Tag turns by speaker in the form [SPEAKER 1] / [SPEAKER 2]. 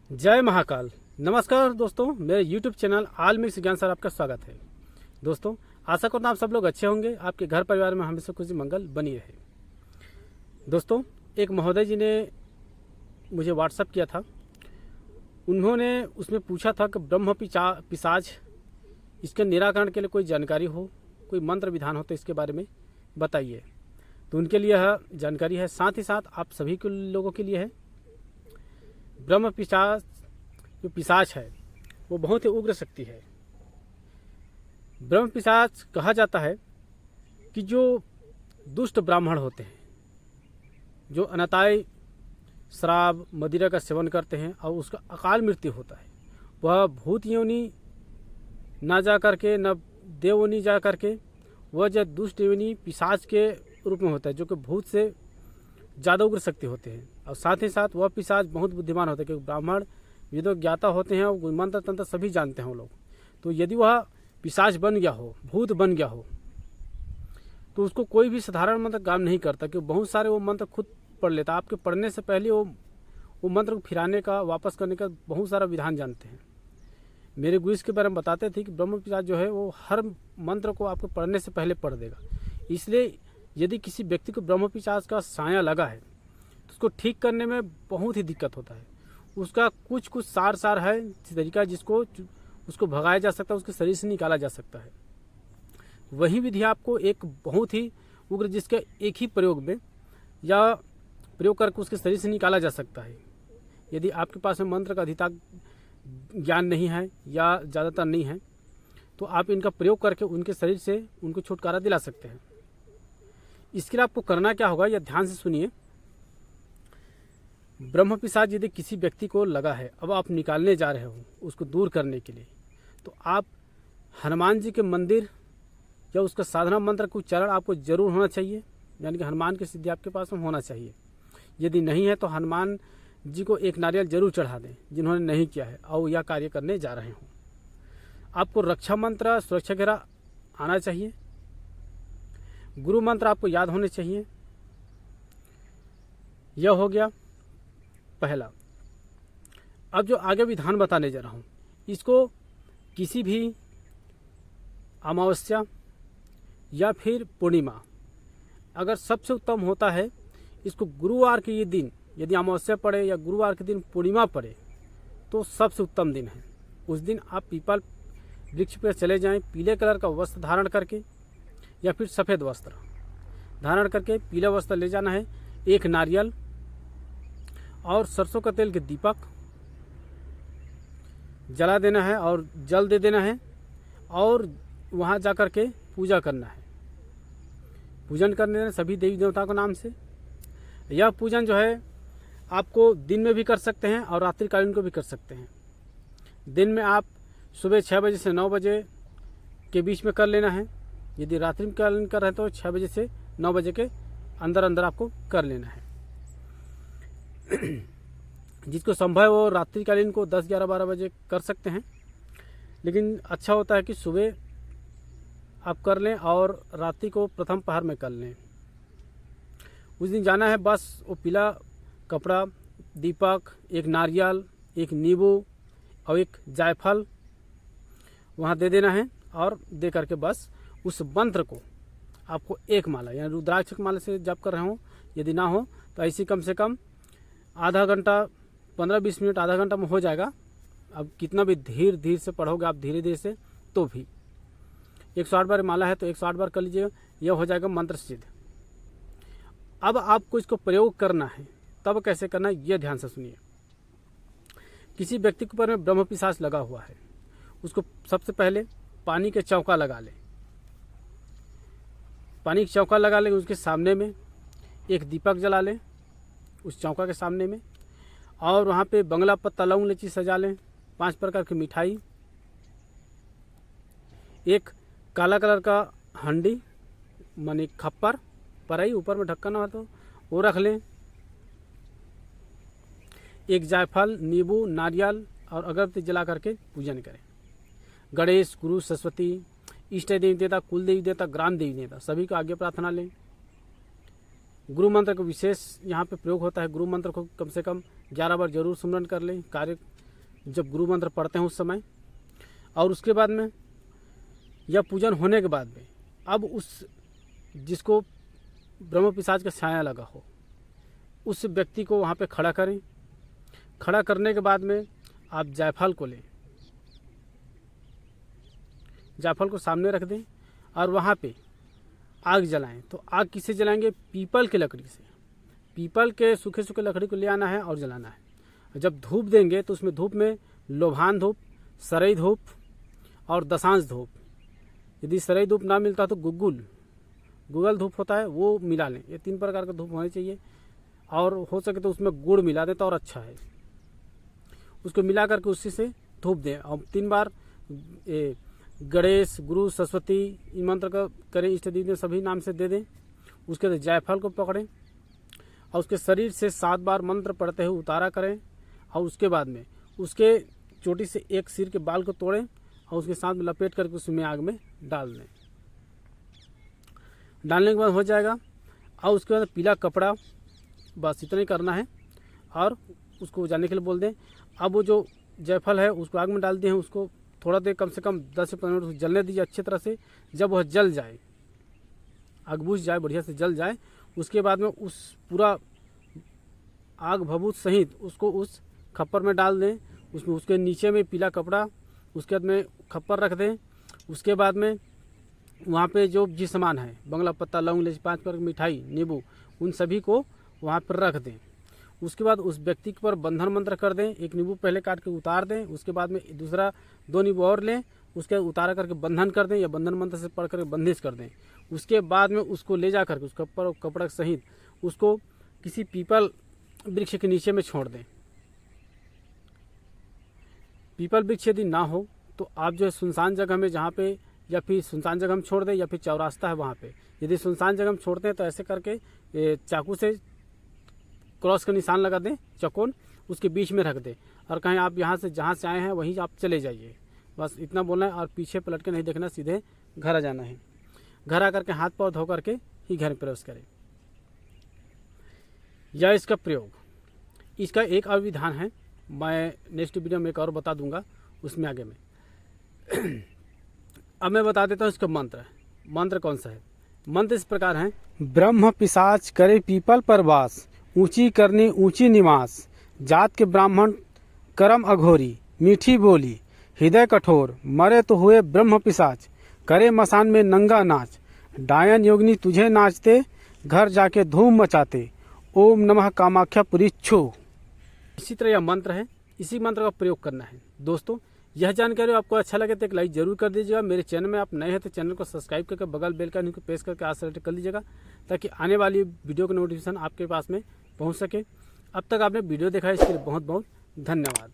[SPEAKER 1] जय महाकाल। नमस्कार दोस्तों, मेरे YouTube चैनल आल मिक्स ज्ञान सर आपका स्वागत है। दोस्तों, आशा करता हूँ आप सब लोग अच्छे होंगे, आपके घर परिवार में हमेशा खुशी मंगल बनी रहे। दोस्तों, एक महोदय जी ने मुझे व्हाट्सअप किया था। उन्होंने उसमें पूछा था कि ब्रह्म पिशाच इसके निराकरण के लिए कोई जानकारी हो, कोई मंत्र विधान हो तो इसके बारे में बताइए। तो उनके लिए यह जानकारी है, साथ ही साथ आप सभी के लोगों के लिए है। ब्रह्म पिशाच जो पिशाच है वो बहुत ही उग्र शक्ति है। ब्रह्म पिशाच कहा जाता है कि जो दुष्ट ब्राह्मण होते हैं, जो अनाताय शराब मदिरा का सेवन करते हैं और उसका अकाल मृत्यु होता है, वह भूत योनि ना जा करके न देवयोनि जा करके वह जो दुष्ट योनि पिशाच के रूप में होता है, जो कि भूत से ज़्यादा उग्र शक्ति होते हैं। और साथ ही साथ वह पिशाच बहुत बुद्धिमान होते हैं, क्योंकि ब्राह्मण वेदों ज्ञाता होते हैं और मंत्र तंत्र सभी जानते हैं वो लोग। तो यदि वह पिशाच बन गया हो, भूत बन गया हो, तो उसको कोई भी साधारण मंत्र काम नहीं करता, क्योंकि बहुत सारे वो मंत्र खुद पढ़ लेता। आपके पढ़ने से पहले वो मंत्र को फिराने का, वापस करने का बहुत सारा विधान जानते हैं। मेरे गुरु के बारे में बताते थे कि ब्रह्म पिशाच जो है वो हर मंत्र को आपको पढ़ने से पहले पढ़ देगा। इसलिए यदि किसी व्यक्ति को ब्रह्म पिशाच का साया लगा है तो उसको ठीक करने में बहुत ही दिक्कत होता है। उसका कुछ सार है तरीका जिसको उसको भगाया जा सकता है, उसके शरीर से निकाला जा सकता है। वही विधि आपको एक बहुत ही उग्र, जिसके एक ही प्रयोग में या प्रयोग करके उसके शरीर से निकाला जा सकता है। यदि आपके पास में मंत्र का अधिक ज्ञान नहीं है या ज़्यादातर नहीं है, तो आप इनका प्रयोग करके उनके शरीर से उनको छुटकारा दिला सकते हैं। इसके लिए आपको करना क्या होगा, यह ध्यान से सुनिए। ब्रह्म पिशाच यदि किसी व्यक्ति को लगा है, अब आप निकालने जा रहे हो उसको दूर करने के लिए, तो आप हनुमान जी के मंदिर या उसका साधना मंत्र का उच्चारण आपको जरूर होना चाहिए, यानी कि हनुमान की सिद्धि आपके पास में होना चाहिए। यदि नहीं है तो हनुमान जी को एक नारियल जरूर चढ़ा दें, जिन्होंने नहीं किया है और यह कार्य करने जा रहे हों। आपको रक्षा मंत्र, सुरक्षा घेरा आना चाहिए। गुरु मंत्र आपको याद होने चाहिए। यह हो गया पहला। अब जो आगे विधान बताने जा रहा हूं, इसको किसी भी अमावस्या या फिर पूर्णिमा, अगर सबसे उत्तम होता है इसको गुरुवार के ये दिन, यदि अमावस्या पड़े या गुरुवार के दिन पूर्णिमा पड़े तो सबसे उत्तम दिन है। उस दिन आप पीपल वृक्ष पर चले जाएं, पीले कलर का वस्त्र धारण करके या फिर सफ़ेद वस्त्र धारण करके पीला वस्त्र ले जाना है, एक नारियल और सरसों का तेल के दीपक जला देना है और जल दे देना है, और वहाँ जा कर के पूजा करना है। पूजन करने हैं सभी देवी देवताओं के नाम से। यह पूजन जो है आपको दिन में भी कर सकते हैं और रात्रिकालीन को भी कर सकते हैं। दिन में आप सुबह 6 बजे से 9 बजे के बीच में कर लेना है। यदि रात्रिकालीन कर रहे हैं तो 6 बजे से 9 बजे के अंदर अंदर आपको कर लेना है। जिसको संभव है वो रात्रिकालीन को 10, 11, 12 बजे कर सकते हैं, लेकिन अच्छा होता है कि सुबह आप कर लें और रात्रि को प्रथम पहर में कर लें। उस दिन जाना है, बस वो पीला कपड़ा, दीपक, एक नारियल, एक नींबू और एक जायफल वहाँ दे देना है, और दे करके बस उस मंत्र को आपको एक माला यानी रुद्राक्ष की माला से जप कर रहे हो। यदि ना हो तो ऐसी कम से कम आधा घंटा, 15-20 मिनट, आधा घंटा में हो जाएगा। अब कितना भी धीरे से पढ़ोगे आप, धीरे धीरे से, तो भी 108 बार माला है तो 108 बार कर लीजिएगा, यह हो जाएगा मंत्र सिद्ध। अब आपको इसको प्रयोग करना है, तब कैसे करना है यह ध्यान से सुनिए। किसी व्यक्ति के ऊपर में ब्रह्म पिशाच लगा हुआ है, उसको सबसे पहले पानी के चौका लगा ले। पानी का चौका लगा ले, उसके सामने में एक दीपक जला लें उस चौका के सामने में, और वहाँ पे बंगला पत्ता, लौंग, इलायची सजा लें, 5 प्रकार की मिठाई, एक काला कलर का हंडी माने खप्पर पराई, ऊपर में ढक्कन हो तो वो रख लें, एक जायफल, नींबू, नारियल और अगरबत्ती जला करके पूजन करें। गणेश, गुरु, सरस्वती, इष्ट देवी देवता, कुल देवी देवता, ग्राम देवी देवता सभी को आगे प्रार्थना लें। गुरु मंत्र का विशेष यहाँ पे प्रयोग होता है। गुरु मंत्र को कम से कम 11 बार जरूर सुमरन कर लें। कार्य जब गुरु मंत्र पढ़ते हैं उस समय, और उसके बाद में यह पूजन होने के बाद में अब उस जिसको ब्रह्म पिशाच का छाया लगा हो उस व्यक्ति को वहाँ पे खड़ा करें। खड़ा करने के बाद में आप जायफल को लें, जायफल को सामने रख दें और वहाँ पे आग जलाएं। तो आग किससे जलाएंगे? पीपल की लकड़ी से। पीपल के सूखे सूखे लकड़ी को ले आना है और जलाना है। जब धूप देंगे तो उसमें धूप में लोभान धूप, सरई धूप और दशांश धूप। यदि सरई धूप ना मिलता तो गूगल धूप होता है, वो मिला लें। ये 3 प्रकार का धूप होने चाहिए, और हो सके तो उसमें गुड़ मिला दें तो और अच्छा है। उसको मिला करके उसी से धूप दें और 3 बार गणेश, गुरु, सरस्वती इन मंत्र का करें, इष्ट देवी सभी नाम से दे दें। उसके बाद जायफल को पकड़ें और उसके शरीर से 7 बार मंत्र पढ़ते हुए उतारा करें, और उसके बाद में उसके चोटी से एक सिर के बाल को तोड़ें और उसके साथ में लपेट करके उसमें आग में डाल दें। डालने के बाद हो जाएगा, और उसके बाद पीला कपड़ा, बस इतना ही करना है और उसको जाने के लिए बोल दें। अब वो जो जायफल है उसको आग में डाल दिए हैं, उसको थोड़ा देर कम से कम 10 से 15 मिनट जलने दीजिए अच्छी तरह से। जब वह जल जाए, आग बुझ जाए, बढ़िया से जल जाए, उसके बाद में उस पूरा आग भभूत सहित उसको उस खप्पर में डाल दें। उसमें उसके नीचे में पीला कपड़ा, उसके बाद में खप्पर रख दें। उसके बाद में वहाँ पे जो जिस सामान है, बंगला पत्ता, लौंग, इलायची, 5 प्रकार की मिठाई, नींबू, उन सभी को वहाँ पर रख दें। उसके बाद उस व्यक्ति पर बंधन मंत्र कर दें। 1 नींबू पहले काट के उतार दें, उसके बाद में दूसरा 2 नींबू और लें, उसके उतारा करके बंधन कर दें या बंधन मंत्र से पढ़ करके बंदिश कर दें। उसके बाद में उसको ले जा करके उसके ऊपर कपड़ा सहित उसको किसी पीपल वृक्ष के नीचे में छोड़ दें। पीपल वृक्ष यदि ना हो तो आप जो है सुनसान जगह में, जहाँ पे या फिर सुनसान जगह में छोड़ दें, या फिर चौरास्ता है वहाँ पे। यदि सुनसान जगह में छोड़ते हैं तो ऐसे करके चाकू से क्रॉस का निशान लगा दें, चौकोन उसके बीच में रख दें, और कहें आप यहाँ से जहाँ से आए हैं वहीं आप चले जाइए। बस इतना बोलना है, और पीछे पलट के नहीं देखना, सीधे घर आ जाना है। घर आकर के हाथ पाँव धो करके ही घर में प्रवेश करें। यह इसका प्रयोग, इसका एक और विधान है, मैं नेक्स्ट वीडियो में एक और बता दूंगा, उसमें आगे में। अब मैं बता देता हूँ इसका मंत्र। मंत्र कौन सा है? मंत्र इस प्रकार है: ब्रह्म पिशाच करे पीपल पर वास, ऊंची करनी ऊंची निवास, जात के ब्राह्मण करम अघोरी, मीठी बोली हृदय कठोर, मरे तो हुए ब्रह्म पिशाच, करे मसान में नंगा नाच, डायन योगिनी तुझे नाचते, घर जाके धूम मचाते, ओम नमः कामाख्या पुरी छू। इसी तरह यह मंत्र है, इसी मंत्र का प्रयोग करना है। दोस्तों, यह जानकारी आपको अच्छा लगे तो एक लाइक जरूर कर दीजिएगा। मेरे चैनल में आप नए हैं तो चैनल को सब्सक्राइब करके बगल बेल का आइकन प्रेस करके आल सेलेक्ट कर लीजिएगा, ताकि आने वाली वीडियो का नोटिफिकेशन आपके पास में पहुंच सके। अब तक आपने वीडियो देखा है, इसके लिए बहुत बहुत धन्यवाद।